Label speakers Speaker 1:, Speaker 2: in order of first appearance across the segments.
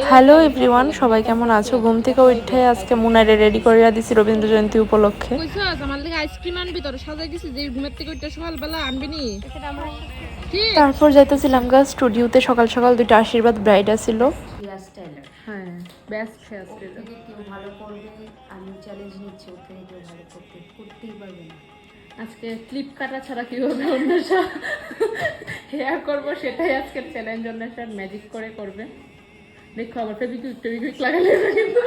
Speaker 1: Hello everyone, সবাই কেমন আছো? ঘুম থেকে উঠে আজকে মুনারে রেডি করে দিছি রবীন্দ্র জয়ন্তী উপলক্ষে। তারপর যাইতেছিলাম গা স্টুডিওতে, সকাল সকাল দুইটা আশীর্বাদ ব্রাইড ছিল। হ্যাঁ, বেস্ট হেয়ার স্টাইলার। কেউ ভালো করবে, আমি চ্যালেঞ্জ নিচ্ছি, ওর থেকে কেউ ভালো করতেই পারবে না। আজকে ক্লিপ কাটা ছাড়া কিভাবে অন্বেষা হেয়ার করবো সেটাই আজকের চ্যালেঞ্জ। অন্বেষা ম্যাজিক করে করবে, দেখো আবার ফেবিকুইক লাগালে কিন্তু।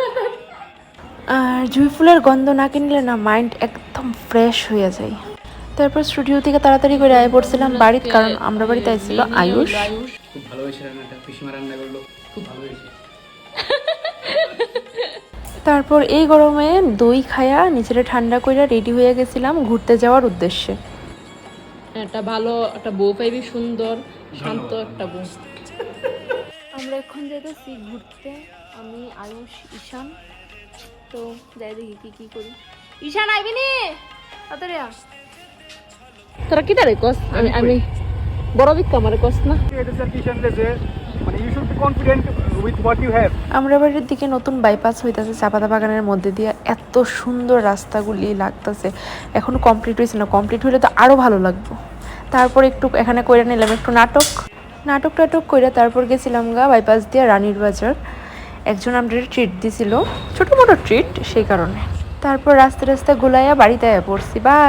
Speaker 1: আর জুঁই ফুলের গন্ধ না কিনলে না মাইন্ড একদম ফ্রেশ হয়ে যায়। তারপর স্টুডিও থেকে তাড়াতাড়ি করে আয় পড়ছিলাম বাড়িতে, কারণ আমরা বাড়িতে আইছিল আয়ুষ।
Speaker 2: খুব ভালো হয়েছে রান্নাটা, পিসিমা রান্না করলো, খুব ভালো হয়েছে।
Speaker 1: তারপর এই গরমে দই খায়া নিজেরা ঠান্ডা কইরা রেডি হয়ে গেছিলাম ঘুরতে যাওয়ার উদ্দেশ্যে। একটা ভালো একটা বউ পাইবি, সুন্দর শান্ত একটা বউ। আমরা এখন যেতেছি ঘুরতে, আমি আয়ুষ ঈশান। তো যাই দেখি কি করি। ঈশান আইবি নি তাড়াতাড়ি আস। তোরা কি তারে কস? আমি বড় দিক আমারে কস না। আমরা বাড়ির দিকে নতুন বাইপাস হইতাছে চাপাতা বাগানের মধ্যে দিয়ে। এত সুন্দর রাস্তাগুলি লাগতেছে, এখনো কমপ্লিট হয়েছে না, কমপ্লিট হলে তো আরো ভালো লাগবে। তারপর একটু এখানে কইরা নিলাম একটু নাটক কইরা তারপর গেছিলাম গা বাইপাস দিয়ে রানীর বাজার। একজন আমাদের ট্রিট দিছিল, ছোট মোটো ট্রিট, সেই কারণে। তারপর রাস্তা গুলাইয়া বাড়িতে পড়ছি। বাই।